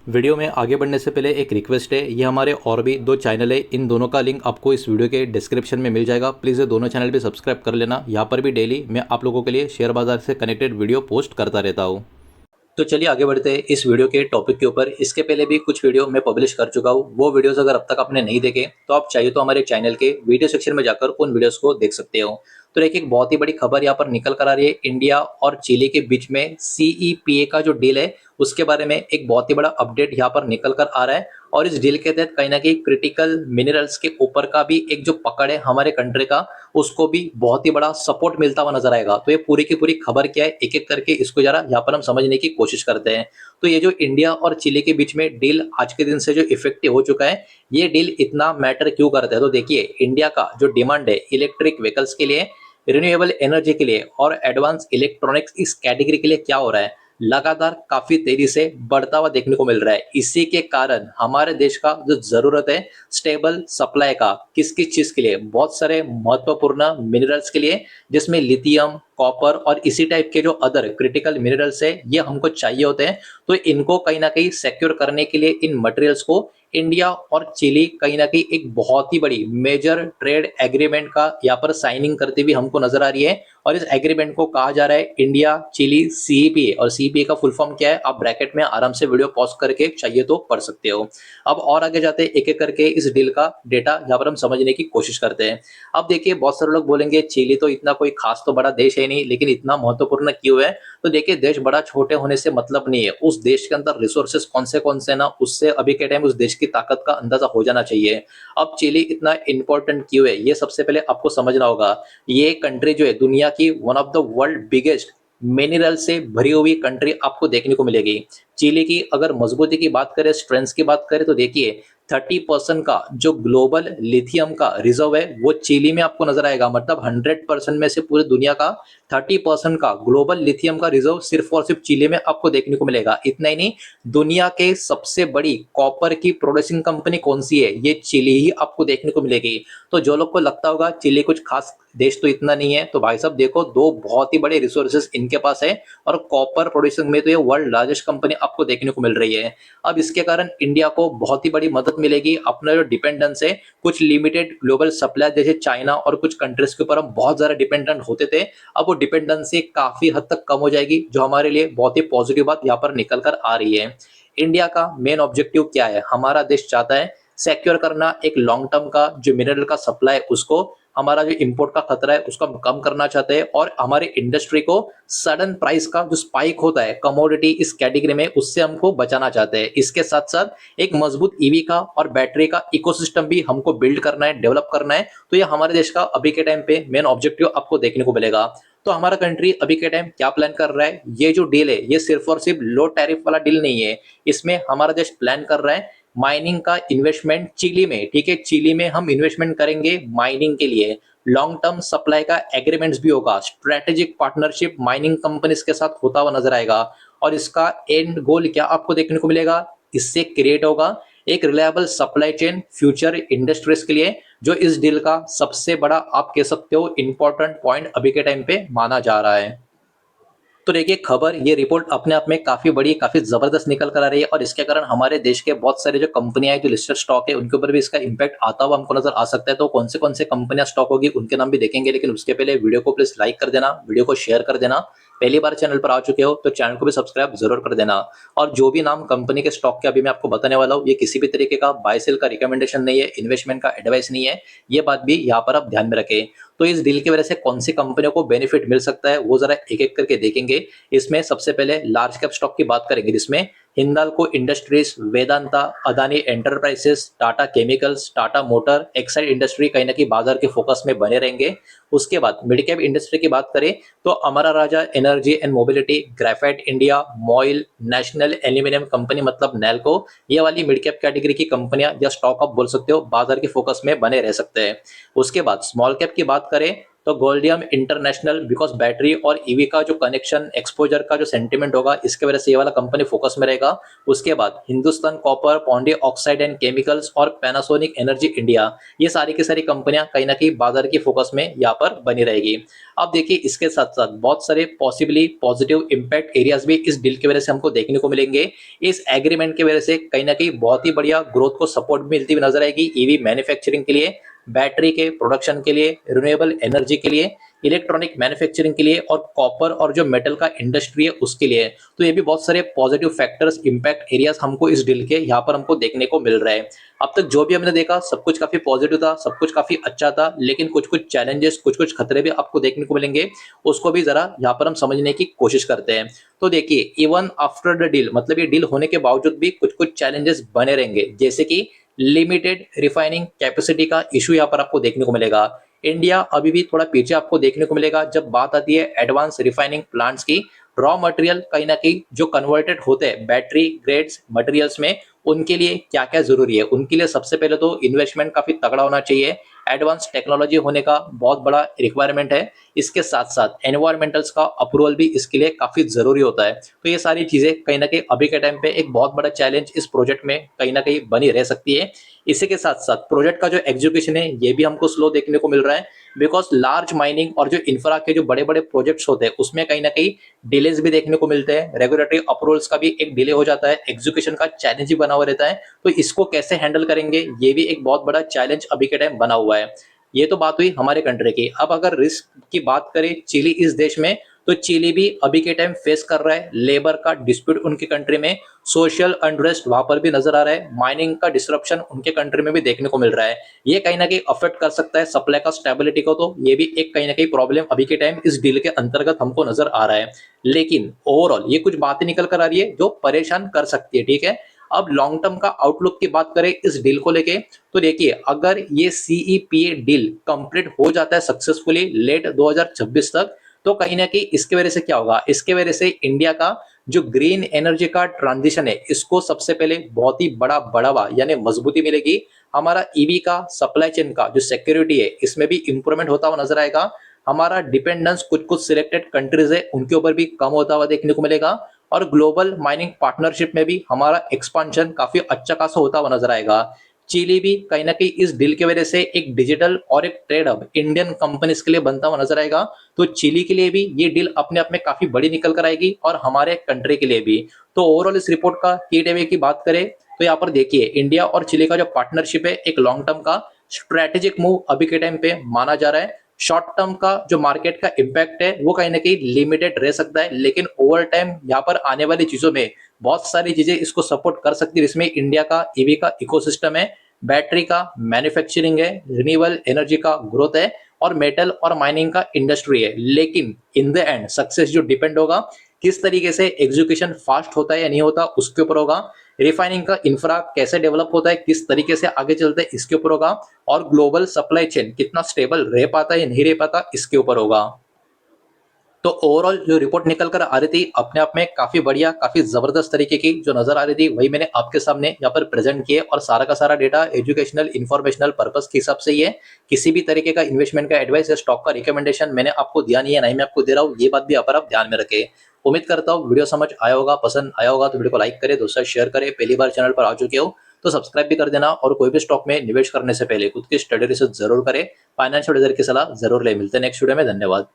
Video में आगे बढ़ने से पहले एक रिक्वेस्ट है, ये हमारे और भी दो चैनल है, इन दोनों का लिंक आपको इस वीडियो के डिस्क्रिप्शन में मिल जाएगा। प्लीज़ ये दोनों चैनल भी सब्सक्राइब कर लेना। यहाँ पर भी डेली मैं आप लोगों के लिए शेयर बाजार से कनेक्टेड वीडियो पोस्ट करता रहता हूँ। तो चलिए आगे बढ़ते हैं इस वीडियो के टॉपिक के ऊपर। इसके पहले भी कुछ वीडियो मैं पब्लिश कर चुका हूँ, वो वीडियोस अगर अब तक आपने नहीं देखे तो आप चाहिए तो हमारे चैनल के वीडियो सेक्शन में जाकर उन वीडियोस को देख सकते हो। तो देखिए एक बहुत ही बड़ी खबर यहाँ पर निकल कर आ रही है। इंडिया और चिली के बीच में सीईपीए का जो डील है उसके बारे में एक बहुत ही बड़ा अपडेट यहाँ पर निकल कर आ रहा है। और इस डील के तहत कहीं ना कहीं क्रिटिकल मिनरल्स के ऊपर का भी एक जो पकड़ है हमारे कंट्री का, उसको भी बहुत ही बड़ा सपोर्ट मिलता हुआ नजर आएगा। तो ये पूरी की पूरी खबर क्या है, एक एक करके इसको जरा यहाँ पर हम समझने की कोशिश करते हैं। तो ये जो इंडिया और चिली के बीच में डील आज के दिन से जो इफेक्टिव हो चुका है, ये डील इतना मैटर क्यों करता है? तो देखिए इंडिया का जो डिमांड है इलेक्ट्रिक व्हीकल्स के लिए, रिन्यूएबल एनर्जी के लिए और एडवांस इलेक्ट्रॉनिक्स इस कैटेगरी के लिए क्या हो रहा है, लगातार काफी तेजी से बढ़ता हुआ देखने को मिल रहा है। इसी के कारण हमारे देश का जो जरूरत है स्टेबल सप्लाई का, किस किस चीज के लिए, बहुत सारे महत्वपूर्ण मिनरल्स के लिए, जिसमें लिथियम, कॉपर और इसी टाइप के जो अदर क्रिटिकल मिनरल्स है ये हमको चाहिए होते हैं। तो इनको कहीं ना कहीं सिक्योर करने के लिए इन मटेरियल्स को इंडिया और चिली कहीं ना कहीं एक बहुत ही बड़ी मेजर ट्रेड एग्रीमेंट का यहाँ पर साइनिंग करते हुए हमको नजर आ रही है। और इस एग्रीमेंट को कहा जा रहा है इंडिया चिली सीईपीए। और सीईपीए का फुल फॉर्म क्या है आप ब्रैकेट में आराम से वीडियो पॉज करके चाहिए तो पढ़ सकते हो। अब और आगे जाते हैं, एक एक करके इस डील का डेटा यहाँ पर हम समझने की कोशिश करते हैं। अब देखिए बहुत सारे लोग बोलेंगे चिली तो इतना कोई खास तो बड़ा देश है नहीं, लेकिन इतना महत्वपूर्ण क्यों है? तो देखिए देश बड़ा छोटे होने से मतलब नहीं है, उस देश के अंदर रिसोर्सेस कौन से ना, उससे अभी के टाइम उस देश की ताकत का अंदाजा हो जाना चाहिए। अब चिली इतना इंपॉर्टेंट क्यों है ये सबसे पहले आपको समझना होगा। ये कंट्री जो है दुनिया की one of the world biggest mineral से भरी हुई कंट्री आपको देखने को मिलेगी। चिली की अगर मजबूती की बात करें, स्ट्रेंथ की बात करें, तो देखिए 30% का जो ग्लोबल लिथियम का रिजर्व है वो चिली में आपको नजर आएगा। मतलब 100% में से पूरी दुनिया का 30% का ग्लोबल लिथियम का रिजर्व सिर्फ और सिर्फ चिली में आपको देखने को मिलेगा। इतना ही नहीं, दुनिया के सबसे बड़ी कॉपर की प्रोड्यूसिंग कंपनी कौन सी है, ये चिली ही आपको देखने को मिलेगी। तो जो लोग को लगता होगा चिली कुछ खास देश तो इतना नहीं है, तो भाई साहब देखो दो बहुत ही बड़े रिसोर्सेस इनके पास है। और कॉपर प्रोड्यूसिंग में तो ये वर्ल्ड लार्जेस्ट कंपनी आपको देखने को मिल रही है। अब इसके कारण इंडिया को बहुत ही बड़ी मदद मिलेगी। अपना जो डिपेंडेंस है कुछ लिमिटेड ग्लोबल सप्लाई जैसे चाइना और कुछ कंट्रीज के ऊपर हम बहुत ज्यादा डिपेंडेंट होते थे, अब वो डिपेंडेंसी काफी हद तक कम हो जाएगी, जो हमारे लिए बहुत ही पॉजिटिव बात यहाँ पर निकल कर आ रही है। इंडिया का मेन ऑब्जेक्टिव क्या है? हमारा देश चाहता है सिक्योर करना एक लॉन्ग टर्म का जो मिनरल का सप्लाई है उसको, हमारा जो इंपोर्ट का खतरा है उसको हम कम करना चाहते हैं, और हमारे इंडस्ट्री को सडन प्राइस का जो स्पाइक होता है कमोडिटी इस कैटेगरी में उससे हमको बचाना चाहते हैं। इसके साथ साथ एक मजबूत ईवी का और बैटरी का इकोसिस्टम भी हमको बिल्ड करना है, डेवलप करना है। तो ये हमारे देश का अभी के टाइम पे मेन ऑब्जेक्टिव आपको देखने को मिलेगा। तो हमारा कंट्री अभी के टाइम क्या प्लान कर रहा है? ये जो डील है ये सिर्फ और सिर्फ लो टैरिफ वाला डील नहीं है, इसमें हमारा देश प्लान कर रहा है माइनिंग का इन्वेस्टमेंट चिली में। ठीक है, चिली में हम इन्वेस्टमेंट करेंगे माइनिंग के लिए, लॉन्ग टर्म सप्लाई का एग्रीमेंट्स भी होगा, स्ट्रेटेजिक पार्टनरशिप माइनिंग कंपनीज के साथ होता हुआ नजर आएगा। और इसका एंड गोल क्या आपको देखने को मिलेगा? इससे क्रिएट होगा एक reliable supply chain future industries के लिए, जो इस डील का सबसे बड़ा आप कह सकते हो इंपॉर्टेंट पॉइंट अभी के टाइम पे माना जा रहा है। तो देखिए खबर, ये रिपोर्ट अपने आप में काफी बड़ी, काफी जबरदस्त निकल कर आ रही है, और इसके कारण हमारे देश के बहुत सारे जो कंपनियां हैं जो लिस्टेड स्टॉक है उनके ऊपर भी इसका इंपैक्ट आता हुआ हमको नजर आ सकता है। तो कौन से कंपनियां स्टॉक होगी उनके नाम भी देखेंगे, लेकिन उसके पहले वीडियो को प्लीज लाइक कर देना, वीडियो को शेयर कर देना। पहली बार चैनल पर आ चुके हो तो चैनल को भी सब्सक्राइब जरूर कर देना। और जो भी नाम कंपनी के स्टॉक के अभी मैं आपको बताने वाला हूँ, ये किसी भी तरीके का बाय सेल का रिकमेंडेशन नहीं है, इन्वेस्टमेंट का एडवाइस नहीं है, ये बात भी यहाँ पर आप ध्यान में रखें। तो इस डील की वजह से कौन सी कंपनियों को बेनिफिट मिल सकता है वो जरा एक एक करके देखेंगे। इसमें सबसे पहले लार्ज कैप स्टॉक की बात करेंगे, जिसमें Hindalco industries, Vedanta, Adani enterprises, Tata chemicals, Tata motor, Exide industry कहीं ना कहीं बाजार के फोकस में बने रहेंगे। उसके बाद मिड कैप इंडस्ट्री की बात करें तो Amara Raja energy and mobility, graphite India, MOIL, national aluminium company मतलब नेल्को, ये वाली मिड कैप कैटेगरी की कंपनियां या स्टॉक आप बोल सकते हो बाजार के फोकस में बने रह सकते हैं। उसके बाद स्मॉल कैप की बात करें तो गोल्डियम इंटरनेशनल, बिकॉज बैटरी और ईवी का जो कनेक्शन एक्सपोजर का जो सेंटिमेंट होगा, इसके वजह से ये वाला कंपनी फोकस में रहेगा। उसके बाद Hindustan copper, Pondy oxide and chemicals और पैनासोनिक एनर्जी इंडिया, ये सारी की सारी कंपनियां कहीं ना कहीं बाजार की फोकस में यहाँ पर बनी रहेगी। अब देखिए, इसके साथ साथ बहुत सारे पॉसिबली पॉजिटिव इंपैक्ट एरियाज भी इस डील की वजह से हमको देखने को मिलेंगे। इस एग्रीमेंट की वजह से कहीं ना कहीं बहुत ही बढ़िया ग्रोथ को सपोर्ट मिलती हुई नजर आएगी ईवी मैन्युफैक्चरिंग के लिए, बैटरी के प्रोडक्शन के लिए, रिन्यूएबल एनर्जी के लिए, इलेक्ट्रॉनिक मैन्युफैक्चरिंग के लिए और कॉपर और जो मेटल का इंडस्ट्री है उसके लिए। तो ये भी बहुत सारे पॉजिटिव फैक्टर्स, इंपैक्ट एरियाज हमको इस डील के यहाँ पर हमको देखने को मिल रहा है। अब तक जो भी हमने देखा सब कुछ काफी पॉजिटिव था, सब कुछ काफी अच्छा था, लेकिन कुछ कुछ चैलेंजेस, कुछ कुछ खतरे भी आपको देखने को मिलेंगे। उसको भी जरा यहाँ पर हम समझने की कोशिश करते हैं। तो देखिए, इवन आफ्टर द डील, मतलब ये डील होने के बावजूद भी कुछ कुछ चैलेंजेस बने रहेंगे, जैसे कि लिमिटेड रिफाइनिंग कैपेसिटी का इशू यहाँ पर आपको देखने को मिलेगा। इंडिया अभी भी थोड़ा पीछे आपको देखने को मिलेगा जब बात आती है एडवांस रिफाइनिंग प्लांट्स की। रॉ मटेरियल कहीं ना कहीं जो कन्वर्टेड होते हैं बैटरी ग्रेड्स मटेरियल्स में, उनके लिए क्या क्या जरूरी है, उनके लिए सबसे पहले तो इन्वेस्टमेंट काफी तगड़ा होना चाहिए। एडवांस टेक्नोलॉजी होने का बहुत बड़ा रिक्वायरमेंट है। इसके साथ साथ एनवायरमेंटल्स का अप्रूवल भी इसके लिए काफी जरूरी होता है। तो ये सारी चीजें कहीं ना कहीं अभी के टाइम पे एक बहुत बड़ा चैलेंज इस प्रोजेक्ट में कहीं ना कहीं बनी रह सकती है। इसी के साथ साथ प्रोजेक्ट का जो एग्जीक्यूशन है ये भी हमको स्लो देखने को मिल रहा है, बिकॉज लार्ज माइनिंग और जो इंफ्रा के जो बड़े बड़े प्रोजेक्ट्स होते हैं उसमें कहीं ना कहीं डिलेज भी देखने को मिलते हैं। रेगुलेटरी अप्रूवल्स का भी एक डिले हो जाता है, एग्जीक्यूशन का चैलेंज भी बना हुआ रहता है। तो इसको कैसे हैंडल करेंगे, ये भी एक बहुत बड़ा चैलेंज अभी के टाइम बना हुआ है। ये तो बात हुई हमारे कंट्री की। अब अगर रिस्क की बात करें चिली इस देश में, तो चिली भी अभी के टाइम फेस कर रहा है लेबर का डिस्प्यूट उनकी कंट्री में, सोशल अनरेस्ट वहां पर भी नजर आ रहा है, माइनिंग का डिसरप्शन उनके कंट्री में भी देखने को मिल रहा है। ये कहीं ना कहीं अफेक्ट कर सकता है सप्लाई का स्टेबिलिटी को। तो ये भी एक कहीं ना कहीं प्रॉब्लम अभी के टाइम इस डील के अंतर्गत हमको नजर आ रहा है। लेकिन ओवरऑल ये कुछ बातें निकल कर आ रही है जो परेशान कर सकती है, ठीक है। अब लॉन्ग टर्म का आउटलुक की बात करें इस डील को लेके, तो देखिए, अगर ये सीईपीए डील कंप्लीट हो जाता है सक्सेसफुली लेट 2026 तक, तो कहीं ना कहीं इसके वजह से क्या होगा, इसके वजह से इंडिया का जो ग्रीन एनर्जी का ट्रांजिशन है इसको सबसे पहले बहुत ही बड़ा बढ़ावा यानी मजबूती मिलेगी। हमारा ईवी का सप्लाई चेन का जो सिक्योरिटी है इसमें भी इंप्रूवमेंट होता हुआ नजर आएगा। हमारा डिपेंडेंस कुछ कुछ सिलेक्टेड कंट्रीज है उनके ऊपर भी कम होता हुआ देखने को मिलेगा। और ग्लोबल माइनिंग पार्टनरशिप में भी हमारा एक्सपांशन काफी अच्छा खासा होता हुआ नजर आएगा। चिली भी कहीं ना कहीं इस डील की वजह से एक डिजिटल और एक ट्रेड हब इंडियन कंपनीज के लिए बनता हुआ नजर आएगा। तो चिली के लिए भी ये डील अपने आप में काफी बड़ी निकल कर आएगी और हमारे कंट्री के लिए भी। तो ओवरऑल इस रिपोर्ट का की टेवे की बात करें तो यहाँ पर देखिए, इंडिया और चिली का जो पार्टनरशिप है एक लॉन्ग टर्म का स्ट्रेटेजिक मूव अभी के टाइम पे माना जा रहा है। शॉर्ट टर्म का जो मार्केट का इम्पैक्ट है वो कहीं ना कहीं लिमिटेड रह सकता है, लेकिन ओवर टाइम यहाँ पर आने वाली चीजों में बहुत सारी चीजें इसको सपोर्ट कर सकती है। इसमें इंडिया का ईवी का इकोसिस्टम है, बैटरी का मैन्युफैक्चरिंग है, रिन्यूएबल एनर्जी का ग्रोथ है और मेटल और माइनिंग का इंडस्ट्री है। लेकिन इन द एंड सक्सेस जो डिपेंड होगा किस तरीके से एग्जीक्यूशन फास्ट होता है या नहीं होता उसके ऊपर होगा, रिफाइनिंग का इंफ्रा कैसे डेवलप होता है किस तरीके से आगे चलते हैं इसके ऊपर होगा, और ग्लोबल सप्लाई चेन कितना स्टेबल रह पाता है या नहीं रह पाता इसके ऊपर होगा। तो ओवरऑल जो रिपोर्ट निकल कर आ रही थी अपने आप में काफी बढ़िया, काफी जबरदस्त तरीके की जो नजर आ रही थी वही मैंने आपके सामने यहाँ पर प्रेजेंट किए। और सारा का सारा डेटा एजुकेशनल इंफॉर्मेशनल पर्पस के हिसाब से ही है। किसी भी तरीके का इन्वेस्टमेंट का एडवाइस या स्टॉक का रिकमेंडेशन मैंने आपको दिया नहीं है, नहीं मैं आपको दे रहा हूँ, ये बात भी आप ध्यान में रखें। उम्मीद करता हूँ वीडियो समझ आया होगा, पसंद आया होगा तो वीडियो को लाइक करें, दोस्तों शेयर करें। पहली बार चैनल पर आ चुके हो तो सब्सक्राइब भी कर देना, और कोई भी स्टॉक में निवेश करने से पहले खुद की स्टडी रिसर्च जरूर करें, फाइनेंशियल एडवाइजर की सलाह जरूर ले। मिलते हैं नेक्स्ट वीडियो में, धन्यवाद।